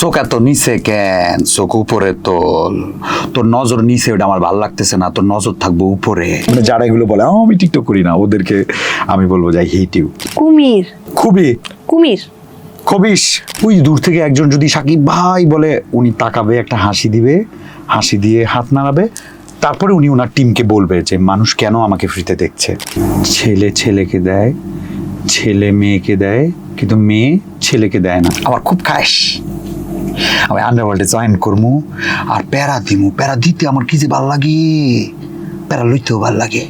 চোখ এত নিচে কেন? চোখ উপরে তোল। তোর নজর নিচে, ওটা আমার ভালো লাগতেছে না। তোর নজর থাকবো উপরে। মানে যারা এগুলো বলে আমি টিকটক করি না, ওদেরকে আমি বলবো যাই হেট ইউ। কুমির। খুবই কুমির। খবিস। ওই দূর থেকে একজন যদি সাকিব ভাই বলে, উনি তাকাবে, একটা হাসি দিবে, হাসি দিয়ে হাত নাড়াবে, তারপরে উনি ওনার টিমকে বলবে যে মানুষ কেন আমাকে ফ্রিতে দেখছে। ছেলে ছেলেকে দেয়, ছেলে মেয়েকে দেয়, কিন্তু মেয়ে ছেলেকে দেয় না। আমার খুব খাস, আমি আন্ডারওয়ার্ল্ডে জয়েন করবো আর প্যারা দিমু। প্যারা দিতে আমার কি যে ভাল লাগে, প্যারা লইতেও ভাল লাগে।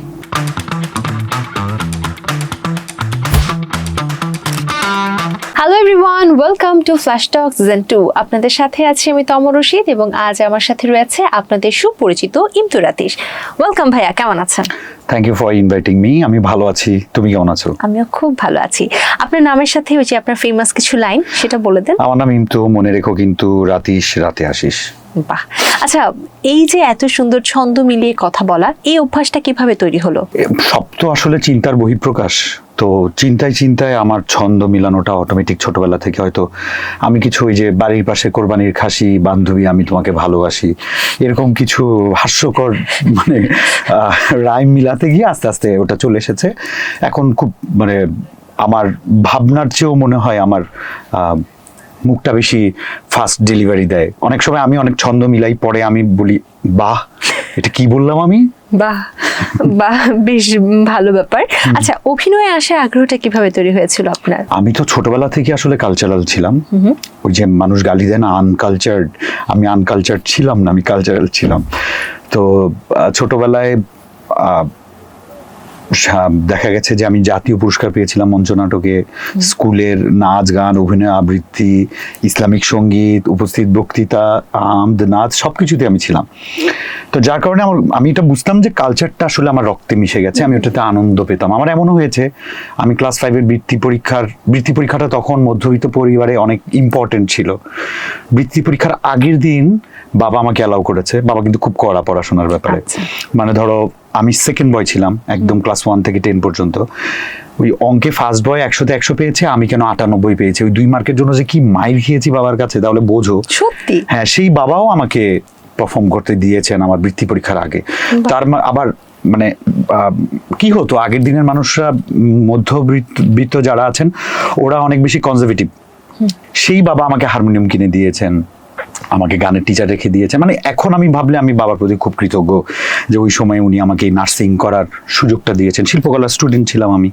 Hello everyone, welcome to flash talk season 2। আপনাদের সাথে আছি আমি তমর রশিদ এবং আজ আমার সাথে রয়েছে আপনাদের সুপরিচিত ইমতুর আতিশ। ওয়েলকাম ভাইয়া, কেমন আছেন? Thank you for inviting me. আমি ভালো আছি, তুমি কেমন আছো? আমিও খুব ভালো আছি। আপনার নামের সাথে ওই যে আপনার ফেমাস কিছু লাইন, সেটা বলে দেন। আমার নাম ইমতু, মনে রেখো কিন্তু রাতিস রাতে আসিস। বাহ, আচ্ছা, এই যে এত সুন্দর ছন্দ মিলিয়ে কথা বলা, এই অভ্যাসটা কিভাবে তৈরি হলো? সব তো আসলে চিন্তার বহিঃপ্রকাশ। তো চিন্তায় চিন্তায় আমার ছন্দ মিলানোটা অটোমেটিক ছোটবেলা থেকে। হয়তো আমি কিছু ওই যে বাড়ির পাশে কোরবানির খাসি, বান্ধবী আমি তোমাকে ভালোবাসি, এরকম কিছু হাস্যকর মানে রাইম মিলাতে গিয়ে আস্তে আস্তে ওটা চলে এসেছে। এখন খুব মানে আমার ভাবনার চেয়েও মনে হয় আমার মুখটা বেশি ফাস্ট ডেলিভারি দেয়। অনেক সময় আমি অনেক ছন্দ মিলাই, পরে আমি বলি বাহ, এটা কি বললাম আমি। বাহ বাহ, বেশ ভালো ব্যাপার। আচ্ছা, অভিনয়ে আসা আগ্রহটা কিভাবে তৈরি হয়েছিল আপনার? আমি তো ছোটবেলা থেকে আসলে কালচারাল ছিলাম। ওই যে মানুষ গালি দেয় না আনকালচার্ড, আমি আনকালচার্ড ছিলাম না, আমি কালচারাল ছিলাম। তো ছোটবেলায় দেখা গেছে যে আমি জাতীয় পুরস্কার পেয়েছিলাম মঞ্চ নাটকে। স্কুলের নাচ গান, অভিনয় আবৃত্তি, ইসলামিক সঙ্গীত, উপস্থিত বক্তৃতা, আমদ নাচ, সবকিছুতে আমি ছিলাম। তো যার কারণে আমি এটা বুঝতাম যে কালচারটা আসলে আমার রক্তে মিশে গেছে, আমি ওটাতে আনন্দ পেতাম। আমার এমনও হয়েছে, আমি ক্লাস 5-এর বৃত্তি পরীক্ষাটা তখন মধ্যবিত্ত পরিবারে অনেক ইম্পর্টেন্ট ছিল। বৃত্তি পরীক্ষার আগের দিন বাবা আমাকে অ্যালাউ করেছে। বাবা কিন্তু খুব কড়া পড়াশোনার ব্যাপারে। মানে ধরো আমি সেকেন্ড বয় ছিলাম একদম ক্লাস 1 থেকে 10 পর্যন্ত। ওই অঙ্কে ফার্স্ট বয় 100-তে 100 পেয়েছে, আমি কেন 98 পেয়েছি। ওই 2 মার্কের জন্য যে কি মাইর খেয়েছি বাবার কাছে, তাহলে বোঝো। সত্যি? হ্যাঁ, সেই বাবাও আমাকে পারফর্ম করতে দিয়েছেন আমার বৃত্তি পরীক্ষার আগে। তার আবার মানে কি হতো, আগের দিনের মানুষরা, মধ্যবিত্ত যারা আছেন, ওরা অনেক বেশি কনজারভেটিভ। সেই বাবা আমাকে হারমোনিয়াম কিনে দিয়েছেন, আমাকে গানের টিচার রেখে দিয়েছে। মানে এখন আমি ভাবলে আমি বাবার প্রতি খুব কৃতজ্ঞ যে ওই সময় উনি আমাকে নার্সিং করার সুযোগটা দিয়েছেন। শিল্পকলার স্টুডেন্ট ছিলাম আমি,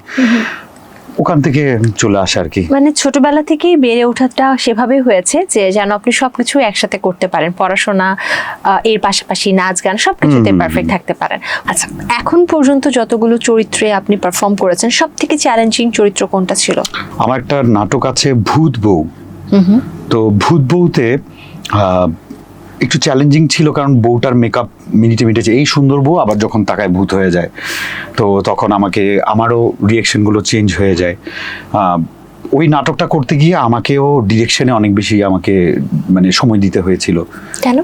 ওখান থেকে চলে আসা আর কি। মানে ছোটবেলা থেকেই বেড়ে ওঠাটা সেভাবে হয়েছে যে যেন আপনি সবকিছু একসাথে করতে পারেন, পড়াশোনা এর পাশাপাশি নাচ গান সবকিছুতে পারফেক্ট থাকতে পারেন। আচ্ছা, এখন পর্যন্ত যতগুলো চরিত্রে আপনি পারফর্ম করেছেন, সব থেকে চ্যালেঞ্জিং চরিত্র কোনটা ছিল? আমার একটা নাটক আছে ভূত বউ। তো ভূত বউতে একটু চ্যালেঞ্জিং ছিল, কারণ বউটার মেকআপ মিনিটে মিনিটে এই সুন্দর বউ আবার যখন তাকায় ভূত হয়ে যায়, তো তখন আমারও রিয়েকশনগুলো চেঞ্জ হয়ে যায়। ওই নাটকটা করতে গিয়ে আমাকেও ডিরেকশনে অনেক বেশি আমাকে মানে সময় দিতে হয়েছিল। কেন?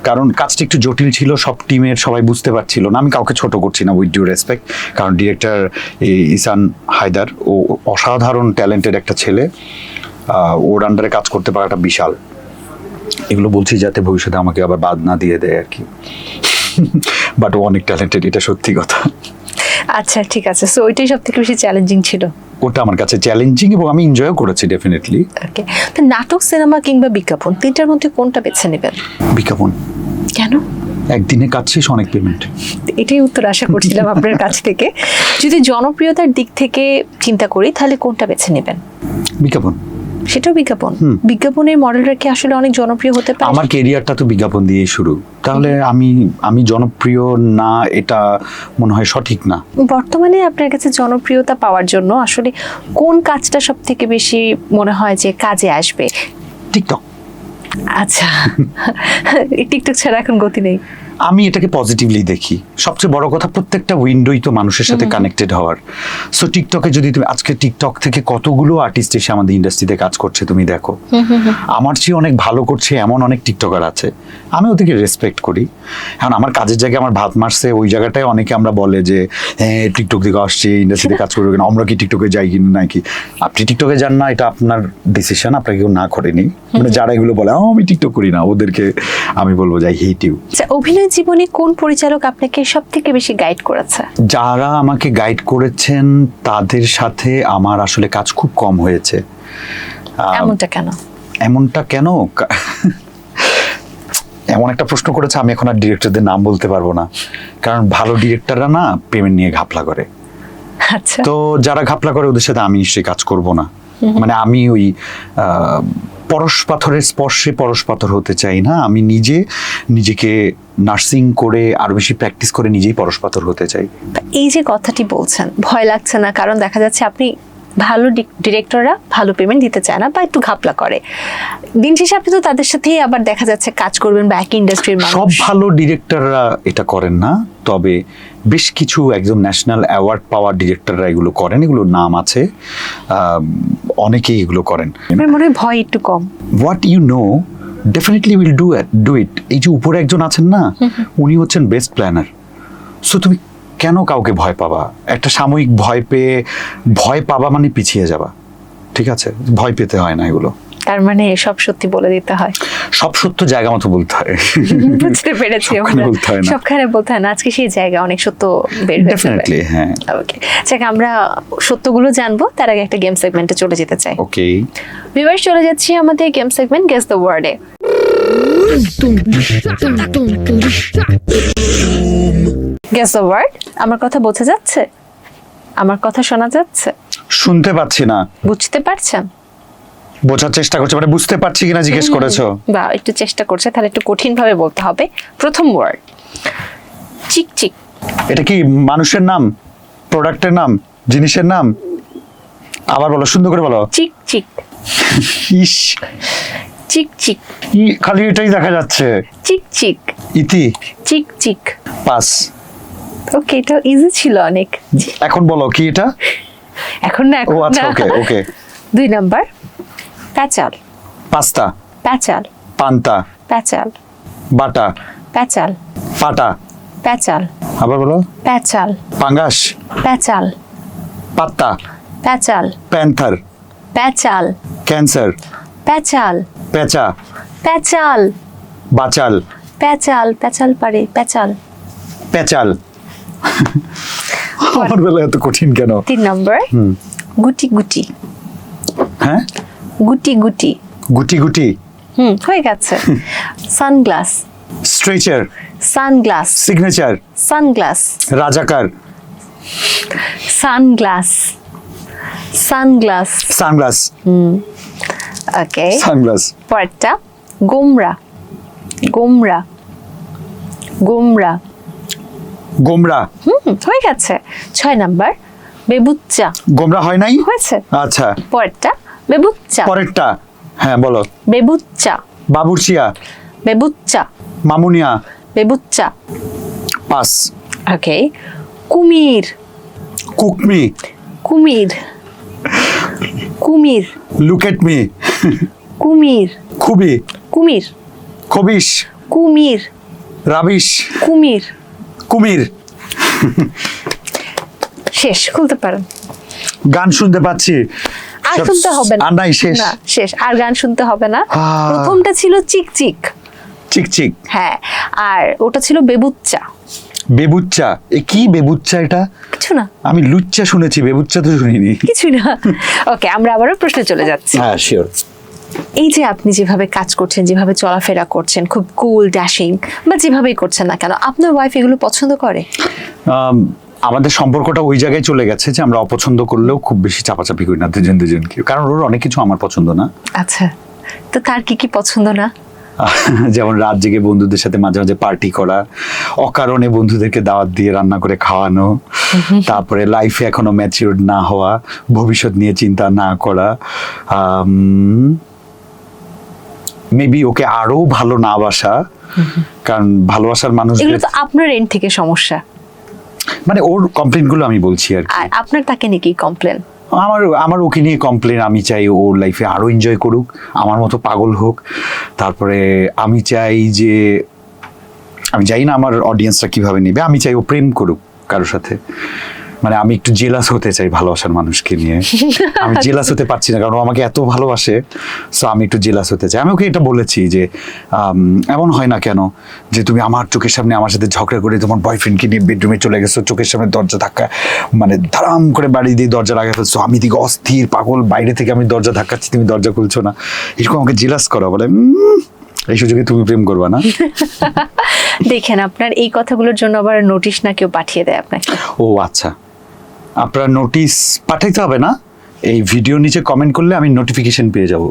কারণ কাজটা একটু জটিল ছিল, সব টিমের সবাই বুঝতে পারছিল না। আমি কাউকে ছোট করছি না, উইথ ডিউ রেসপেক্ট, কারণ ডিরেক্টর ইসান হায়দার ও অসাধারণ ট্যালেন্টেড একটা ছেলে। ওর আন্ডারে কাজ করতে পারাটা বিশাল। এগুলো বলছি যাতে ভবিষ্যতে আমাকে আবার বাদ না দিয়ে দেয় আর কি। বাট ও অনেক ট্যালেন্টেড, এটা সত্যি কথা। আচ্ছা, ঠিক আছে। সো ওইটাই সব থেকে বেশি চ্যালেঞ্জিং ছিল? ওটা আমার কাছে চ্যালেঞ্জিং এবং আমি এনজয়ও করেছি ডেফিনেটলি। ওকে, তো নাটক, সিনেমা কিংবা বিজ্ঞাপন, তিনটার মধ্যে কোনটা বেছে নেবেন? বিজ্ঞাপন। কেন? একদিনে কাজ শেষ, অনেক পেমেন্ট। এটাই উত্তর আশা করছিলাম আপনার কাছ থেকে। যদি জনপ্রিয়তার দিক থেকে চিন্তা করি, তাহলে কোনটা বেছে নেবেন? বিজ্ঞাপন। সেটাও বিজ্ঞাপন? বিজ্ঞাপনের মডেলরা কি আসলে অনেক জনপ্রিয় হতে পারে? আমার ক্যারিয়ারটা তো বিজ্ঞাপন দিয়েই শুরু, তাহলে আমি জনপ্রিয় না, এটা মনে হয় সঠিক না। বর্তমানে আপনার কাছে জনপ্রিয়তা পাওয়ার জন্য আসলে কোন কাজটা সব থেকে বেশি মনে হয় যে কাজে আসবে? টিকটক। আচ্ছা, টিকটক ছাড়া এখন গতি নেই? আমি এটাকে পজিটিভলি দেখি। সবচেয়ে বড় কথা, প্রত্যেকটা উইন্ডোই তো মানুষের সাথে কানেক্টেড হওয়ার। সো টিকটকে যদি তুমি আজকে টিকটক থেকে কতগুলো আর্টিস্ট এসে আমাদের ইন্ডাস্ট্রিতে কাজ করছে তুমি দেখো, আমার চেয়ে অনেক ভালো করছে এমন অনেক টিকটকার আছে, আমি ওদেরকে রেসপেক্ট করি। এখন আমার কাজের জায়গায় আমার ভাত মারছে, ওই জায়গাটায় অনেকে আমরা বলে যে হ্যাঁ টিকটক থেকে আসছে ইন্ডাস্ট্রিতে কাজ করবে কিনা, আমরা কি টিকটকে যাই কি নাকি। আপনি টিকটকে যান না, এটা আপনার ডিসিশন, আপনাকে কেউ না করেনি। মানে যারা এগুলো বলে আমি টিকটক করি না, ওদেরকে আমি বলবো যাই হেট ইউ। আচ্ছা, অভিনয় জীবনে কোন পরিচালক আপনাকে সব থেকে বেশি গাইড করেছে? যারা আমাকে গাইড করেছেন তাদের সাথে আমার আসলে কাজ খুব কম হয়েছে। এমনটা কেন? এমনটা কেন এমন একটা প্রশ্ন করেছে, আমি এখন আর ডিরেক্টরদের নাম বলতে পারবো না, কারণ ভালো ডিরেক্টররা না পেমেন্ট নিয়ে ঘাপলা করে। আচ্ছা, তো যারা ঘাপলা করে ওদের সাথে আমি নিশ্চয়ই কাজ করব না। মানে আমি ওই পরশ পাথরের স্পর্শে পরশ পাথর হতে চাই না। আমি নিজেকে নার্সিং করে আরো বেশি প্র্যাকটিস করে নিজেই পরশ পাথর হতে চাই। এই যে কথাটি বলছেন, ভয় লাগছে না? কারণ দেখা যাচ্ছে আপনি ভালো ডিরেক্টররা ভালো পেমেন্ট দিতে চায় না বা একটু ঘাপলা করে, দিন শেষে আপনি তো তাদের সাথেই আবার দেখা যাচ্ছে কাজ করবেন বা একই ইন্ডাস্ট্রির মানুষ। সব ভালো ডিরেক্টররা এটা করেন না, তবে বেশ কিছু একদম ন্যাশনাল অ্যাওয়ার্ড পাওয়া ডিরেক্টররা এগুলো করেন, এগুলোর নাম আছে, অনেকেই এগুলো করেন। আমার মনে হয় ভয় একটু কম। What you know definitely will do it. এই যে উপরে একজন আছেন না, উনি হচ্ছেন বেস্ট প্ল্যানার। সো তুমি কেন কাউকে ভয় পাবা? একটা সাময়িক ভয় পাবা মানে পিছিয়ে যাবা, ঠিক আছে? ভয় পেতে হয় না এগুলো। তার মানে সব সত্যি বলে দিতে হয়, সব সত্য জায়গা মতো বলতে হয়। বুঝতে পেরেছি। সবখানে বলতে হয় না। সবখানে বলতে হয় না, আজকে সেই জায়গা অনেক সত্য বের হয়েছে। ডেফিনেটলি, হ্যাঁ। ওকে, যাক আমরা সত্যগুলো জানবো, তার আগে একটা গেম সেগমেন্টে চলে যেতে চাই। ওকে, ভিউয়ার্স, চলে যাচ্ছি আমাদের গেম সেগমেন্ট গেস দ্য ওয়ার্ডে। Guess the word. আমার কথা বোঝা যাচ্ছে? আমার কথা শোনা যাচ্ছে? শুনতে পাচ্ছি না। বুঝতে পারছেন? বোঝার চেষ্টা করছো, মানে বুঝতে পারছি কিনা জিজ্ঞেস করেছো? বা একটু চেষ্টা করছে, তাহলে একটু কঠিন ভাবে বলতে হবে। প্রথম ওয়ার্ড চিকচিক। এটা কি মানুষের নাম, প্রোডাক্টের নাম, জিনিসের নাম? আবার বলো, সুন্দর করে বলো। চিকচিক। ইস, চিকচিক। খালি এটাই দেখা যাচ্ছে। চিকচিক। ইতি। চিকচিক। পাস। ওকে, এটা ইজি ছিল অনেক। এখন বলো কি এটা? এখন না, ও এখন আচ্ছা, না। ওকে ওকে। 2 নাম্বার প্যাচাল। পাস্তা। প্যাচাল। পান্তা। প্যাচাল। বাটা। প্যাচাল। পাটা। প্যাচাল। আবার বলো। প্যাচাল। পাঙ্গাস। প্যাচাল। পাত্তা। প্যাচাল। প্যান্থার। প্যাচাল। ক্যান্সার। প্যাচাল। পেঁচা। প্যাচাল। বাচাল। প্যাচাল। প্যাচাল পারে প্যাচাল। পেঁচাল। আমার বেলা এত কঠিন কেন? 3 নাম্বার গুটি গুটি। হ্যাঁ, গুটি গুটি। গুটি গুটি। হয়ে গেছে। Sunglass. Stretcher. Sunglass. Signature. Sunglass. রাজাকার। সানগ্লাস। সানগ্লাস। সানগ্লাস। ওকে, সানগ্লাস। পরেরটা গোমরা। গোমরা। গোমরা। গোমরা। হয়ে গেছে। 6 নাম্বার বেবুচ্চা। গোমরা হয় নাই? হয়েছে। আচ্ছা, পরেরটা বেবুচ্চা। পরেরটা হ্যাঁ বলো। বেবুচ্চা। বাবুর্চিয়া। বেবুচ্চা। মামুনিয়া। বেবুচ্চা। পাস। ওকে, কুমির। কুকমি। কুমির। কুমির। Look at me. কুমির। খুবই। কুমির। খবিস। কুমির। রাবিশ। কুমির। কুমির। শেষ, খুলতে পারেন। গান শুনতে পাচ্ছি। আর শুনতে হবে না। আর নাই, শেষ। না, শেষ, আর গান শুনতে হবে না। আহ। প্রথমটা ছিল চিকচিক। চিকচিক। হ্যাঁ, আর ওটা ছিল বেবুচ্চা। বেবুচ্চা। এ কি বেবুচ্চা? এটা কিছু না, আমি লুচ্চা শুনেছি, বেবুচ্চা তো শুনিনি। কিছু না। ওকে, আমরা আবারও প্রশ্নে চলে যাচ্ছি। হ্যাঁ, শিওর। এই যে আপনি যেভাবে কাজ করছেন, যেভাবে চলাফেরা করছেন, খুব কুল ড্যাশিং বা যেভাবেই করছেন না কেন, আপনার ওয়াইফ এগুলো পছন্দ করে? আমাদের সম্পর্কটা ওই জায়গায় চলে গেছে যে আমরা অপছন্দ করলেও খুব বেশি চাপাচাপি করি না দুজনকে, কারণ ওর অনেক কিছু আমার পছন্দ না। আচ্ছা, তো তার কি কি পছন্দ না? যেমন রাত জেগে বন্ধুদের সাথে মাঝে মাঝে পার্টি করা, অকারণে বন্ধুদেরকে দাওয়াত দিয়ে রান্না করে খাওয়ানো, তারপরে লাইফে এখনো ম্যাচিউরড না হওয়া, ভবিষ্যৎ নিয়ে চিন্তা না করা, মেবি ওকে আরো ভালো না বাসা, কারণ ভালোবাসার মানুষ এগুলো তো আপনার এন্ড থেকে সমস্যা, মানে ওর কমপ্লেন গুলো আমি বলছি আর কি। আর আপনার তাকে নিয়ে কি কমপ্লেন? আমার ওকে নিয়ে কমপ্লেন, আমি চাই ওর লাইফে আরো এনজয় করুক, আমার মতো পাগল হোক। তারপরে আমি চাই যে, আমি জানি না আমার অডিয়েন্সরা কিভাবে নেবে, আমি চাই ও প্রেম করুক কারোর সাথে। মানে আমি একটু জেলাস হতে চাই ভালোবাসার মানুষকে নিয়ে, আমি জেলাস হতে পারছি না কারণ ও আমাকে এত ভালোবাসে। সো আমি একটু জেলাস হতে চাই। আমি ওকে এটা বলেছি যে এমন হয় না কেন যে তুমি আমার চোখের সামনে আমার সাথে ঝগড়া করে তোমার বয়ফ্রেন্ডকে নিয়ে বেডরুমে চলে গেছো, চোখের সামনে দরজা ধাক্কা, মানে ধারাম করে বাড়ি দিয়ে দরজা লাগিয়ে ফেলছো, আমি দিকে অস্থির পাগল, বাইরে থেকে আমি দরজা ধাক্কাচ্ছি, তুমি দরজা খুলছো না। এরকম আমাকে জেলাস করা, বলে এই সুযোগে তুমি প্রেম করবা না। দেখেন আপনার এই কথাগুলোর জন্য আবার নোটিশ না কেউ পাঠিয়ে দেয় আপনাকে? ও আচ্ছা, আপনার নোটিশ পাঠাইতে হবে না, এই ভিডিও নিচে কমেন্ট করলে আমি নোটিফিকেশন পেয়ে যাব।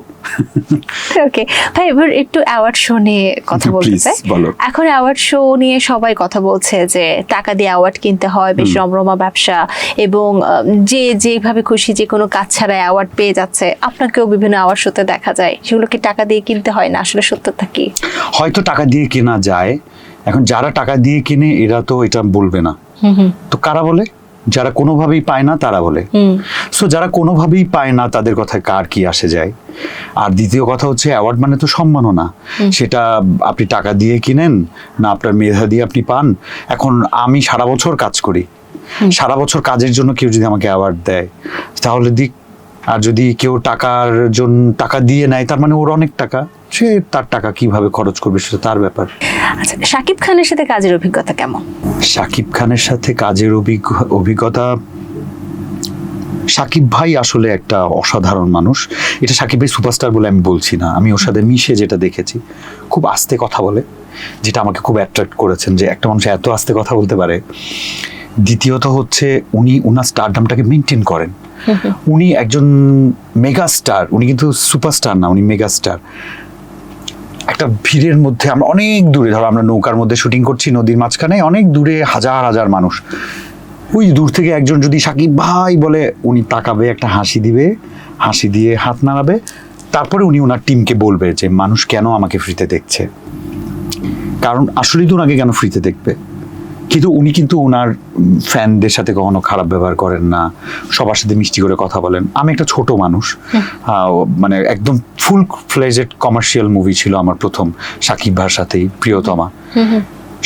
ওকে ভাই, এবার একটু অ্যাওয়ার্ড শো নিয়ে কথা বলতে Please, চাই। বলো। এখন অ্যাওয়ার্ড শো নিয়ে সবাই কথা বলছে যে টাকা দিয়ে অ্যাওয়ার্ড কিনতে হয়, বেশ রমরমা ব্যবসা, এবং যে যেভাবে খুশি যে কোনো কাজ ছাড়া অ্যাওয়ার্ড পেয়ে যাচ্ছে। আপনাকেও বিভিন্ন অ্যাওয়ার্ড শোতে দেখা যায়, সেগুলো কি টাকা দিয়ে কিনতে হয় না? আসলে সত্যতা কি? হয়তো টাকা দিয়ে কেনা যায়, এখন যারা টাকা দিয়ে কিনে এরা তো এটা বলবে না, তো কারা বলে? যারা কোনোভাবেই পায় না তারা বলে। সো যারা কোনোভাবেই পায় না তাদের কথায় কার কি আসে যায়? আর দ্বিতীয় কথা হচ্ছে, অ্যাওয়ার্ড মানে তো সম্মাননা, সেটা আপনি টাকা দিয়ে কিনেন না আপনার মেধা দিয়ে আপনি পান। এখন আমি সারা বছর কাজ করি, সারা বছর কাজের জন্য কেউ যদি আমাকে অ্যাওয়ার্ড দেয় তাহলে দিক, আর যদি কেউ টাকার জন্য টাকা দিয়ে নেয় তার মানে ওর অনেক টাকা, সে তার টাকা কিভাবে খরচ করবে সেটা তার ব্যাপার। আচ্ছা, শাকিব খানের সাথে কাজের অভিজ্ঞতা কেমন? শাকিব খানের সাথে কাজের অভিজ্ঞতা, শাকিব ভাই আসলে একটা অসাধারণ মানুষ। এটা শাকিব ভাই সুপারস্টার বলে আমি বলছি না, আমি ওর সাথে মিশে যেটা দেখেছি, খুব আস্তে কথা বলে, যেটা আমাকে খুব অ্যাট্রাক্ট করেছেন যে একটা মানুষ এত আস্তে কথা বলতে পারে। দ্বিতীয়ত হচ্ছে উনি ওনার স্টারডামটাকে মেনটেন করেন। উনি একজন মেগা স্টার, উনি কিন্তু সুপারস্টার না, উনি মেগা স্টার। একটা ভিড়ের মধ্যে আমরা অনেক দূরে, ধরো আমরা নৌকার মধ্যে শুটিং করছি নদীর মাঝখানে, অনেক দূরে হাজার হাজার মানুষ, ওই দূর থেকে একজন যদি শাকিব ভাই বলে, উনি তাকাবে, একটা হাসি দিবে, হাসি দিয়ে হাত নাড়াবে, তারপরে উনি ওনার টিমকে বলবে যে মানুষ কেন আমাকে ফ্রিতে দেখছে, কারণ আসলেই তো ওনাকে কেন ফ্রিতে দেখবে। কিন্তু উনি কিন্তু ওনার ফ্যানদের সাথে কখনো খারাপ ব্যবহার করেন না, সবার সাথে মিষ্টি করে কথা বলেন। আমি একটা ছোট মানুষ, মানে একদম ফুল ফ্লেজেড কমার্শিয়াল মুভি ছিল আমার প্রথম শাকিব ভাইয়ের সাথেই, প্রিয়তমা।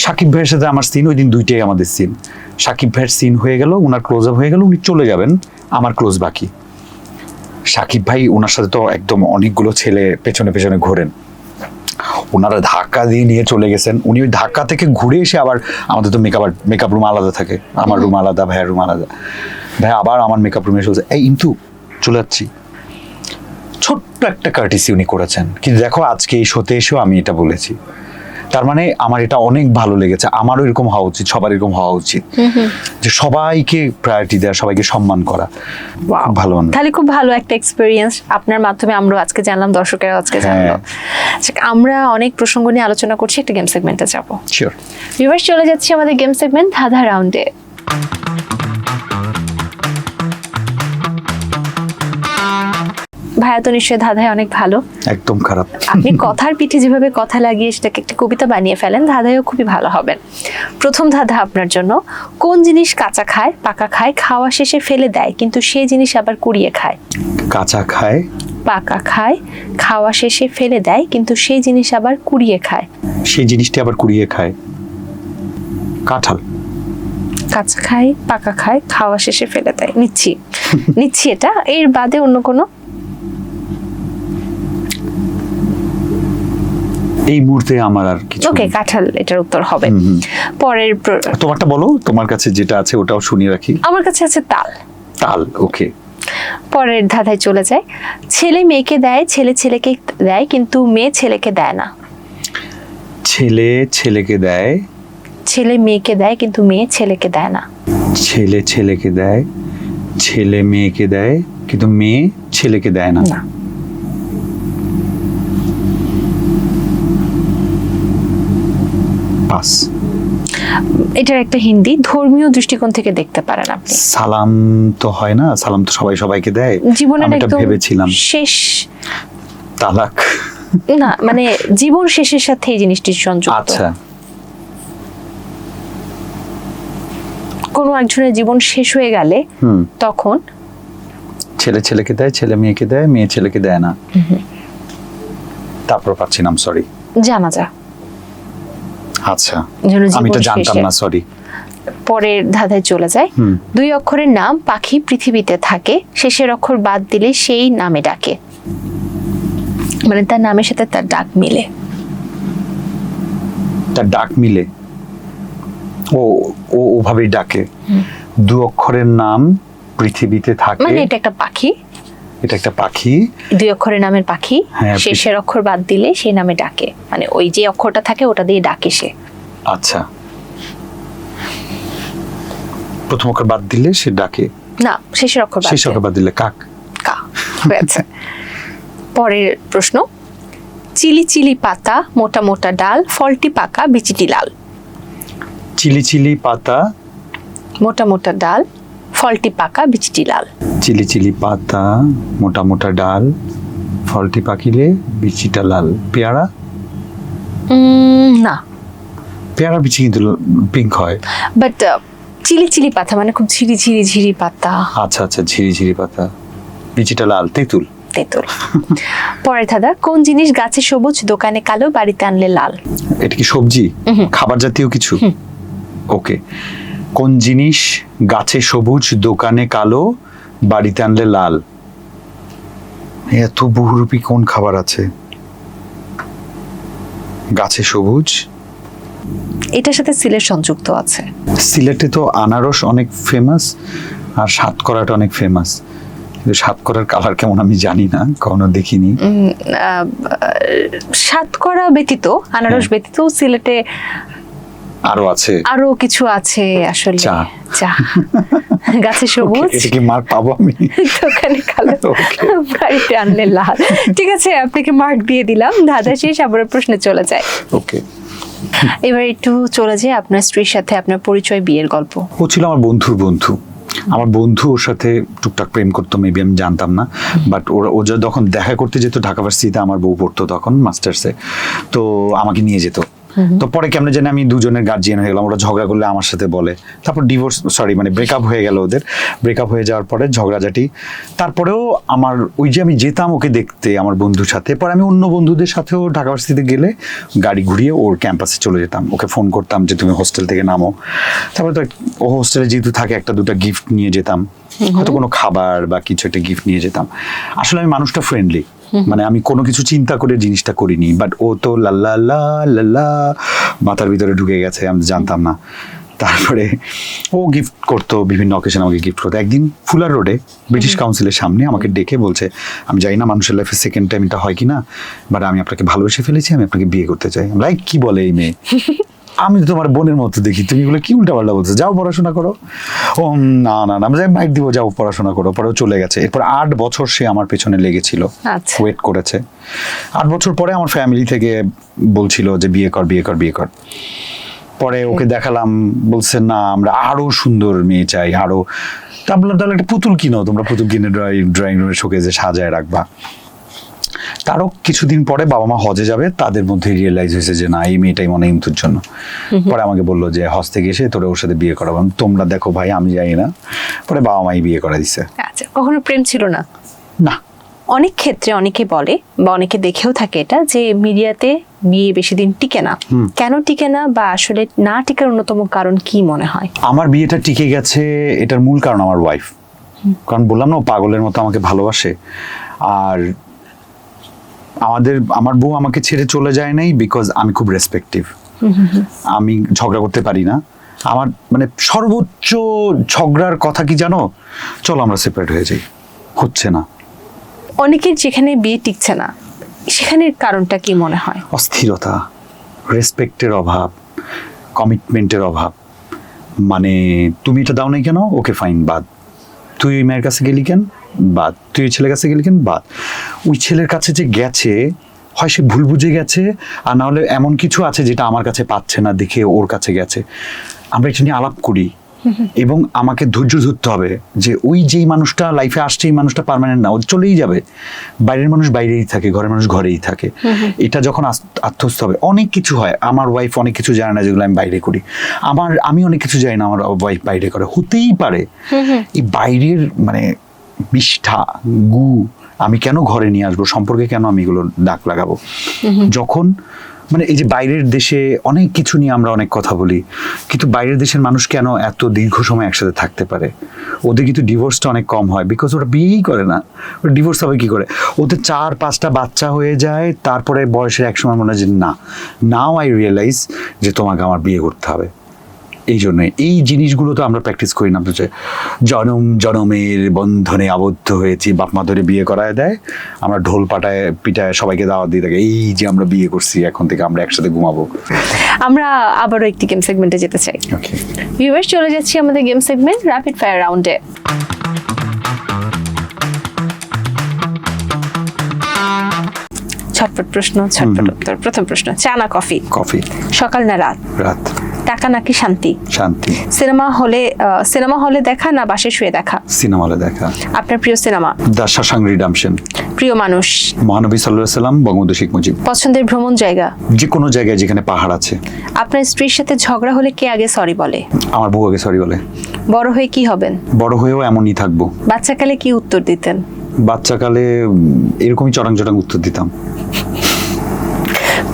শাকিব ভাইয়ের সাথে আমার সিন ওই দিন দুইটাই আমাদের সিন। শাকিব ভাইয়ের সিন হয়ে গেল, ওনার ক্লোজ আপ হয়ে গেল, উনি চলে যাবেন, আমার ক্লোজ বাকি। শাকিব ভাই ওনার সাথে তো একদম অনেকগুলো ছেলে পেছনে পেছনে ঘোরেন, ওনারা ধাক্কা দিয়ে নিয়ে চলে গেছেন। উনি ওই ধাক্কা থেকে ঘুরে এসে আবার, আমাদের তো মেকআপ রুম আলাদা থাকে, আমার রুম আলাদা, ভাইয়ের রুম আলাদা, ভাই আবার আমার মেকআপ রুমে এসে বলছে, এই ইন্তু চলে যাচ্ছি। ছোট্ট একটা কার্টিসি উনি করেছেন, কিন্তু দেখো আজকে এই শোতে এসেও আমি এটা বলেছি। তার মানে আমার এটা অনেক ভালো লেগেছে, আমারও এরকম হওয়া উচিত, সবার এরকম হওয়া উচিত, যে সবাইকে প্রায়োরিটি দেওয়া, সবাইকে সম্মান করা। ভালো মানুষ। তাহলে খুব ভালো একটা এক্সপেরিয়েন্স আপনার মাধ্যমে আমরা আজকে জানলাম, দর্শকেরা আজকে জানলো। আচ্ছা, আমরা অনেক প্রসঙ্গ নিয়ে আলোচনা করছি, একটা গেম সেগমেন্টে যাব। শিওর। ভিউয়ার্স, চলে যাচ্ছি আমাদের গেম সেগমেন্ট ধাঁধা রাউন্ডে। ভাইয়া তো নিশ্চয়ই ধাঁধায় অনেক ভালো। একদম খারাপ। আপনি কথার পিঠে যেভাবে কথা লাগিয়ে সেটাকে একটা কবিতা বানিয়ে ফেলেন, ধাঁধায়ও খুবই ভালো হবেন। প্রথম ধাঁধা আপনার জন্য, কোন জিনিস কাঁচা খায়, পাকা খায়, খাওয়া শেষে ফেলে দেয় কিন্তু সেই জিনিস আবার কুড়িয়ে খায়? কাঁচা খায়, পাকা খায়, খাওয়া শেষে ফেলে দেয় কিন্তু সেই জিনিস আবার কুড়িয়ে খায়। সেই জিনিসটি আবার কুড়িয়ে খায়। কাঁঠাল। কাঁচা খায়, পাকা খায়, খাওয়া শেষে ফেলে দেয়। নিচ্ছি এটা, এর বাদে অন্য কোনো? এই মুহূর্তে আমার আর কিছু। ওকে, কাঁঠাল এটার উত্তর হবে। পরের তোমারটা বলো, তোমার কাছে যেটা আছে ওটাও শুনিয়ে রাখি। আমার কাছে আছে তাল। তাল, ওকে। পরের ধাঁধায় চলে যায়, ছেলে মেয়েকে দেয়, ছেলে ছেলেকে দেয় কিন্তু মেয়ে ছেলেকে দেয় না। ছেলে ছেলেকে দেয়, ছেলে মেয়েকে দেয় কিন্তু মেয়ে ছেলেকে দেয় না। ছেলে ছেলেকে দেয়, ছেলে মেয়েকে দেয় কিন্তু মেয়ে ছেলেকে দেয় না। পাস। এটার একটা হিন্দি, ধর্মীয় দৃষ্টিকোণ থেকে দেখতে পারেন আপনি। সালাম তো হয় না, সালাম তো সবাই সবাইকে দেয়। জীবনের আমি এটা একদম ভেবেছিলাম শেষ, তালাক না মানে জীবন শেষের সাথে এই জিনিসটি সংযুক্ত। আচ্ছা, একজনের জীবন শেষ হয়ে গেলে তখন ছেলে ছেলেকে দেয়, ছেলে মেয়েকে দেয়, মেয়ে ছেলেকে দেয় না। তারপর পাচ্ছি নাম, সরি, জানাজা। আচ্ছা, যেন আমি জীবন তো জানতাম শেষে। না, সরি। পরের ধাঁধায় চলে যায়। 2 অক্ষরের নাম, পাখি পৃথিবীতে থাকে, শেষের অক্ষর বাদ দিলে সেই নামে ডাকে, মানে তার নামের সাথে তার ডাক মিলে। তার ডাক মিলে, ও ও ওভাবেই ডাকে। 2 অক্ষরের নাম, পৃথিবীতে থাকে, মানে এটা একটা পাখি, এটা একটা পাখি, 2 অক্ষরের নামের পাখি, হ্যাঁ, শেষের অক্ষর বাদ দিলে সেই নামে ডাকে, মানে ওই যে অক্ষরটা থাকে ওটা দিয়ে ডাকে সে। আচ্ছা, প্রথম অক্ষর বাদ দিলে সে ডাকে, না, শেষের অক্ষর বাদ শেষ দিলে। অক্ষর বাদ দিলে কাক। কা হয়েছে। পরের প্রশ্ন, চিলি চিলি পাতা, মোটা মোটা ডাল, ফলটি পাকা, বিচিটি লাল। চিলি চিলি পাতা, মোটা মোটা ডাল, ফলটি পাকা, বিচিটি লাল। চিলি চিলি পাতা, মোটা মোটা ডাল, ফলটি পাকিলে বিচিটা লাল। পেয়ারা? না, পেয়ারা বিচি কিন্তু পিঙ্ক হয়। বাট চিলি চিলি পাতা মানে খুব ঝিরি ঝিরি ঝিরি পাতা। আচ্ছা আচ্ছা, ঝিরি ঝিরি পাতা, বিচিটা লাল। তেঁতুল? তেঁতুল। পরের ধাঁধা, কোন জিনিস গাছে সবুজ, দোকানে কালো, বাড়িতে আনলে লাল? এটা কি সবজি, খাবার জাতীয় কিছু? ওকে, কোন জিনিস গাছে সবুজ, দোকানে কালো, বাড়িতে আনলে লাল? এত বহুরূপী কোন খাবার আছে? গাছে সবুজ, এটার সাথে সিলেট সংযুক্ত আছে। সিলেটে তো আনারস অনেক ফেমাস, আর সাতকরাটা অনেক ফেমাস। কিন্তু সাতকরার কালার কেমন আমি জানি না, কখনো দেখিনি। সাতকরা ব্যতীত, আনারস ব্যতীত সিলেটে আরো আছে, আরো কিছু আছে আসলে। চা। চা। গাছে সবুজ, এটা কি মার্ক পাবো আমি? দোকানে কালো, বাড়িতে আনলে লাল। ঠিক আছে, আপনাকে মার্ক দিয়ে দিলাম। ধাঁধা শেষ, আবার প্রশ্নে চলে যায়। ওকে, এবার একটু চলে যায় আপনার স্ত্রীর সাথে আপনার পরিচয়, বিয়ের গল্প। ও ছিল আমার বন্ধুর বন্ধু। আমার বন্ধু ওর সাথে টুকটাক প্রেম করতো, মেবি আমি জানতাম না। বাট ও যখন দেখা করতে যেত ঢাকা ভার্সিটিতে, আমার বউ পড়তো তখন মাস্টার্সে, তো আমাকে নিয়ে যেত। তো পরে কেমনে জানি আমি দুজনের গার্জিয়ান হয়ে গেলাম। ওরা ঝগড়া করলে আমার সাথে বলে, তারপর ডিভোর্স, সরি মানে ব্রেকআপ হয়ে গেল ওদের। ব্রেকআপ হয়ে যাওয়ার পরে ঝগড়াঝাটি, তারপরেও আমার ওই যে আমি যেতাম ওকে দেখতে আমার বন্ধুর সাথে, পরে আমি অন্য বন্ধুদের সাথেও ঢাকা ভার্সিটিতে গেলে গাড়ি ঘুরিয়ে ওর ক্যাম্পাসে চলে যেতাম। ওকে ফোন করতাম যে তুমি হোস্টেল থেকে নামো। তারপরে তো ও হোস্টেলে যেহেতু থাকে, একটা দুটা গিফট নিয়ে যেতাম, হয়তো কোনো খাবার বা কিছু একটা গিফট নিয়ে যেতাম। আসলে আমি মানুষটা ফ্রেন্ডলি, মানে আমি কোনো কিছু চিন্তা করে জিনিসটা করিনি। বাট ও তো লাল্লা লাল্লা মাথার ভিতরে ঢুকে গেছে, আমি জানতাম না। তারপরে ও গিফট করতো, বিভিন্ন অকেশন আমাকে গিফট করতো। একদিন ফুলার রোডে ব্রিটিশ কাউন্সিলের সামনে আমাকে ডেকে বলছে, আমি জানি না মানুষের লাইফে সেকেন্ড টাইম এটা হয় কিনা, বাট আমি আপনাকে ভালোবেসে ফেলেছি, আমি আপনাকে বিয়ে করতে চাই। লাইক কি বলে এই মেয়ে, আমি তো তোমার বোনের মতো দেখি, তুমি এগুলো কি উল্টাপাল্টা বলছো, যাও পড়াশোনা করো। ও না না না, আমি মাইক দিব, যাও পড়াশোনা করো। পরেও চলে গেছে। এরপর 8 বছর সে আমার পেছনে লেগেছিল, আচ্ছা। ওয়েট করেছে। 8 বছর পরে আমার ফ্যামিলি থেকে বলছিল যে বিয়ে কর বিয়ে কর বিয়ে কর। পরে ওকে দেখালাম, বলছে না আমরা আরো সুন্দর মেয়ে চাই আরো। তা বললাম তাহলে একটা পুতুল কিনো, তোমরা পুতুল কিনে ড্রয়িং রুমে শোকেজে সাজায় রাখবা। তারও কিছুদিন পরে বাবা মা হজে যাবে, তাদের মধ্যে রিয়েলাইজ হয়েছে যে না, এই মেয়েটাই মনে ইমতুর জন্য। পরে আমাকে বললো যে হজ থেকে এসে তোরা ওর সাথে বিয়ে করাবো। তোমরা দেখো ভাই, আমি জানি না। পরে বাবা মাই বিয়ে করে দিছে। আচ্ছা, কখনো প্রেম ছিল না? না। অনেক ক্ষেত্রে অনেকে বলে বা অনেকে দেখেও থাকে এটা, যে মিডিয়াতে বিয়ে বেশি দিন টিকে না। কেন টিকে না, বা আসলে না টিকার অন্যতম কারণ কি মনে হয়? আমার বিয়েটা টিকে গেছে, এটার মূল কারণ আমার ওয়াইফ। কারণ বললাম না, ও পাগলের মতো আমাকে ভালোবাসে। আর আমার বউ আমাকে ছেড়ে চলে যায় নাই বিকজ আমি খুব রেসপেক্টিভ। আমি ঝগড়া করতে পারি না। আমার মানে সর্বোচ্চ ঝগড়ার কথা কি জানো, চলো আমরা সেপারেট হয়ে যাই, হচ্ছে না। অনেকের যেখানে বিয়ে টিকছে না, সেখানের কারণটা কি মনে হয়? অস্থিরতা, রেসপেক্টের অভাব, কমিটমেন্টের অভাব। মানে তুমি এটা দাও নাই কেন, ওকে ফাইন, বাদ। তুই ওই মেয়ের কাছে গেলি কেন, বাদ। তুই ওই ছেলের কাছে গেলি কেন, বাদ। ওই ছেলের কাছে যে গেছে, হয় সে ভুল বুঝে গেছে, আর না হলে এমন কিছু আছে যেটা আমার কাছে পাচ্ছে না দেখে ওর কাছে গেছে। আমরা এটা নিয়ে আলাপ করি, এবং আমাকে ধৈর্য ধরতে হবে যে ওই যেই মানুষটা লাইফে আসছে এই মানুষটা পার্মানেন্ট না, ও চলেই যাবে। বাইরের মানুষ বাইরেই থাকে, ঘরের মানুষ ঘরেই থাকে। এটা যখন আত্মস্থ হবে, অনেক কিছু হয়। আমার ওয়াইফ অনেক কিছু জানে না যেগুলো আমি বাইরে করি, আমি অনেক কিছু জানি না আমার ওয়াইফ বাইরে করে। হতেই পারে এই বাইরের মানে বিষ্ঠা গু আমি কেন ঘরে নিয়ে আসবো, সম্পর্কে কেন আমি এগুলো দাগ লাগাবো? যখন মানে এই যে বাইরের দেশে অনেক কিছু নিয়ে আমরা অনেক কথা বলি, কিন্তু বাইরের দেশের মানুষ কেন এত দীর্ঘ সময় একসাথে থাকতে পারে? ওদের কিন্তু ডিভোর্সটা অনেক কম হয়, বিকজ ওরা বিয়েই করে না। ওরা ডিভোর্স হবে কি করে? ওদের 4-5টা বাচ্চা হয়ে যায়, তারপরে বয়সের এক সময় মনে হয় যে না, নাও আই রিয়েলাইজ যে তোমাকে আমার বিয়ে করতে হবে। এই জন্যই এই জিনিসগুলো তো আমরা প্র্যাকটিস করি না, বুঝছে? জনম জনমের বন্ধনে আবদ্ধ হয়েছি, বাপ মা ধরে বিয়ে করায় দেয়, আমরা ঢোল পাটায় পিটায় সবাইকে দাওয়াত দিয়ে থাকি, এই যে আমরা বিয়ে করছি, এখন থেকে আমরা একসাথে ঘুমাবো। আমরা আবারও একটি গেম সেগমেন্টে যেতে চাই। ওকে, ভিউয়ার্স, চলে যাচ্ছি আমাদের গেম সেগমেন্ট র্যাপিড ফায়ার রাউন্ডে। ছটপট প্রশ্ন, ছটপট উত্তর। প্রথম প্রশ্ন, চা না কফি? কফি। সকাল না রাত? রাত। টাকা নাকি শান্তি? শান্তি। সিনেমা হলে দেখা না বাসে শুয়ে দেখা? সিনেমা হলে দেখা। আপনার প্রিয় সিনেমা? The Shashanka redemption. প্রিয় মানুষ? মহানবী সাল্লাল্লাহু আলাইহি সাল্লাম, বঙ্গবন্ধু শেখ মুজিব। পছন্দের ভ্রমণ জায়গা? যে কোনো জায়গায় যেখানে পাহাড় আছে। আপনার স্ত্রীর সাথে ঝগড়া হলে কে আগে সরি বলে? আমার বউ আগে সরি বলে। বড় হয়ে কি হবেন? বড় হয়েও এমনই থাকবো। বাচ্চাকালে কি উত্তর দিতেন? বাচ্চাকালে এরকমই চটাং চটাং উত্তর দিতাম।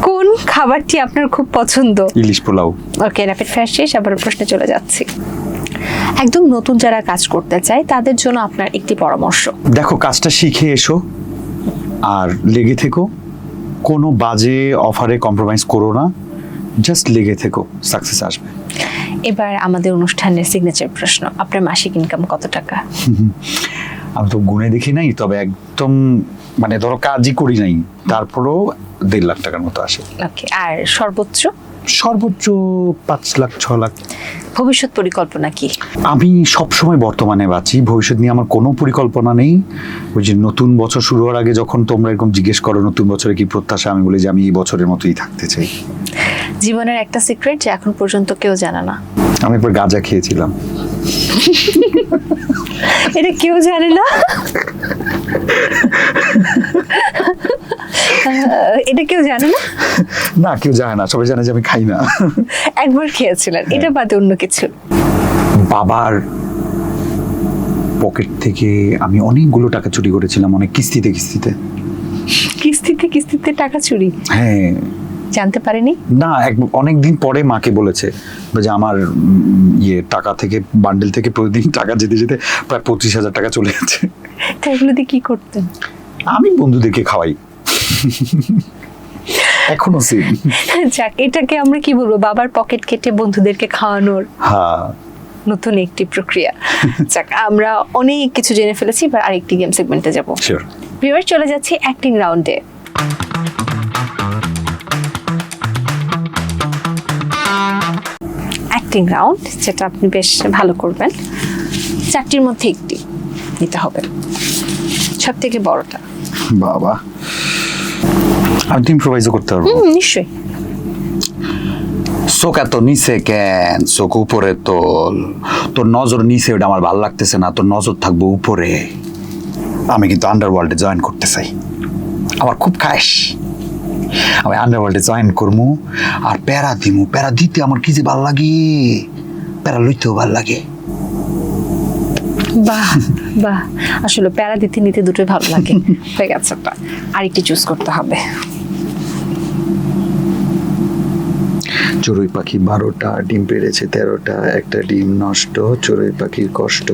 কোন খাবারটি আপনার খুব পছন্দ? ইলিশ পোলাও। ওকে, র্যাপিড ফায়ার শেষ, আবার প্রশ্নে চলে যাচ্ছি। একদম নতুন যারা কাজ করতে চায় তাদের জন্য আপনার একটি পরামর্শ। দেখো, কাজটা শিখে এসো আর লেগে থেকো, কোনো বাজে অফারে কম্প্রোমাইজ করো না, জাস্ট লেগে থেকো, সাকসেস আসবে। এবার আমাদের অনুষ্ঠানের সিগনেচার প্রশ্ন, আপনার মাসিক ইনকাম কত টাকা? আমি তো গুনে দেখি নাই, তবে একদম মানে ধরো কাজই করি নাই, তারপরেও 1.5 লাখ টাকার মতো আসে। ওকে, আর সর্বোচ্চ? সর্বোচ্চ 5 লাখ 6 লাখ। ভবিষ্যৎ পরিকল্পনা কি? আমি সবসময় বর্তমানে বাঁচি, ভবিষ্যৎ নিয়ে আমার কোনো পরিকল্পনা নেই। ওই যে নতুন বছর শুরু হওয়ার আগে যখন তোমরা এরকম জিজ্ঞেস করো নতুন বছরে কি প্রত্যাশা, আমি বলি যে আমি এই বছরের মতোই থাকতে চাই। জীবনের একটা সিক্রেট যে এখন পর্যন্ত কেউ জানে না? আমি একবার গাঁজা খেয়েছিলাম। এটা কেউ জানে না? এটা কেউ জানে না? না, কেউ জানে না, সবাই জানে যে আমি খাই না। একবার খেয়েছিলেন, এটা বাদে অন্য কিছু? বাবার পকেট থেকে আমি অনেকগুলো টাকা চুরি করেছিলাম, অনেক কিস্তিতে কিস্তিতে। কিস্তিতে টাকা চুরি? হ্যাঁ। জানতে পারেনি? না, অনেকদিন পরে মাকে বলেছে যে আমার টাকা থেকে, বান্ডেল থেকে প্রতিদিন টাকা যেতে যেতে প্রায় 25,000 টাকা চলে যাচ্ছে। তা এগুলো দিয়ে কি করতেন? আমি বন্ধুদেরকে খাওয়াই, এখনো সেম। যাক, এটাকে আমরা কি বলবো, বাবার পকেট কেটে বন্ধুদেরকে খাওয়ানোর হ্যাঁ নতুন একটি প্রক্রিয়া। যাক, আমরা অনেক কিছু জেনে ফেলেছি, এবার আরেকটি গেম সেগমেন্টে যাব। শিওর। ভিউয়ার, চলে যাচ্ছি অ্যাক্টিং রাউন্ডে। অ্যাক্টিং রাউন্ড, যেটা আপনি বেশ ভালো করবেন। 4টির মধ্যে একটি নিতে হবে, সব থেকে বড়টা। বাবা, আমি তো ইম্প্রোভাইজও করতে পারবো। নিশ্চয়ই। চোখ এত নিচে কেন, চোখ উপরে তোল। তোর নজর নিচে, ওটা আমার ভালো লাগতেছে না, তোর নজর থাকবো উপরে। আমি কিন্তু আন্ডারওয়ার্ল্ডে জয়েন করতে চাই, আমার খুব খাস। আমি আন্ডারওয়ার্ল্ডে জয়েন করবো আর প্যারা দিমু। প্যারা দিতে আমার কি যে ভালো লাগে, প্যারা লইতেও ভালো লাগে। বাহ বাহ, আসলে প্যারা দিতে নিতে দুটোই ভালো লাগে। হয়ে গেছে, আরেকটি চুজ করতে হবে। চড়ুই পাখি 12টা, ডিম পেড়েছে 13টা, একটা ডিম নষ্ট, চড়ুই পাখির কষ্ট।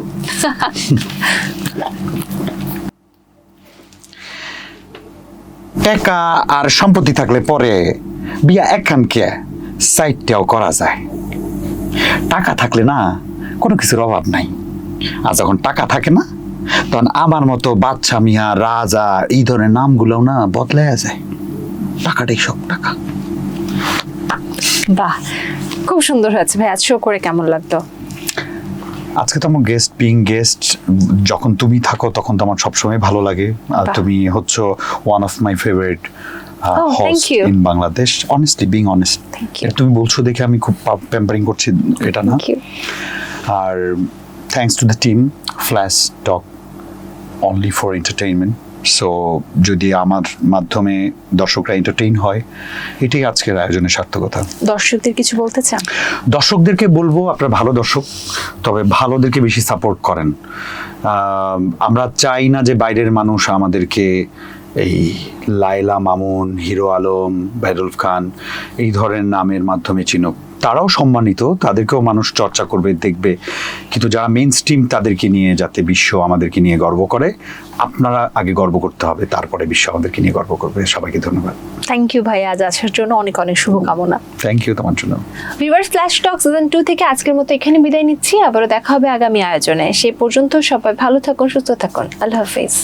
টাকা আর সম্পত্তি থাকলে পরে বিয়া একখানকে সাইডটাও করা যায়। টাকা থাকলে না কোনো কিছুর অভাব নাই, আর যখন টাকা থাকে না তখন আমার মতো বাচ্চা মিয়া, রাজা, এই ধরনের নামগুলোও না বদলায় যায়। টাকাটাই সব। টাকা। বাহ, খুব সুন্দর হয়েছে ভাই। আজ শো করে কেমন লাগতো? আজকে তো আমার গেস্ট, যখন তুমি থাকো তখন তো আমার সবসময় ভালো লাগে। আর তুমি হচ্ছে one of my favourite host in Bangladesh. Honestly, being honest. তুমি বলছো দেখে আমি খুব প্যাম্পারিং করছি এটা না। আর thanks to the team, flash talk only for entertainment. So যদি আমার মাধ্যমে দর্শকরা এন্টারটেইন হয়, এটাই আজকের আয়োজনের সার্থকতা। দর্শকদের কিছু বলতে চান? দর্শকদেরকে বলবো, আপনারা ভালো দর্শক, তবে ভালোদেরকে বেশি সাপোর্ট করেন। আমরা চাই না যে বাইরের মানুষ আমাদেরকে এই লায়লা মামুন, হিরো আলম, বেরুল খান এই ধরনের নামের মাধ্যমে চিনুক। তারাও সম্মানিত, তাদেরকেও মানুষ চর্চা করবে, দেখবে, কিন্তু যারা মেইন স্ট্রিম তাদেরকে নিয়ে যাতে বিশ্ব আমাদেরকে নিয়ে গর্ব করে। আপনারা আগে গর্ব করতে হবে, তারপরে বিশ্ব আমাদেরকে নিয়ে গর্ব করবে। সবাইকে ধন্যবাদ। থ্যাংক ইউ ভাই, আজ আসার জন্য অনেক অনেক শুভকামনা। থ্যাংক ইউ তোমার জন্য। ভিউয়ার্স, ফ্ল্যাশ টক সিজন 2 থেকে আজকের মতো এখানে বিদায় নিচ্ছি। আবারও দেখা হবে আগামী আয়োজনে। সে পর্যন্ত সবাই ভালো থাকুন, সুস্থ থাকুন। আল্লাহ হাফেজ।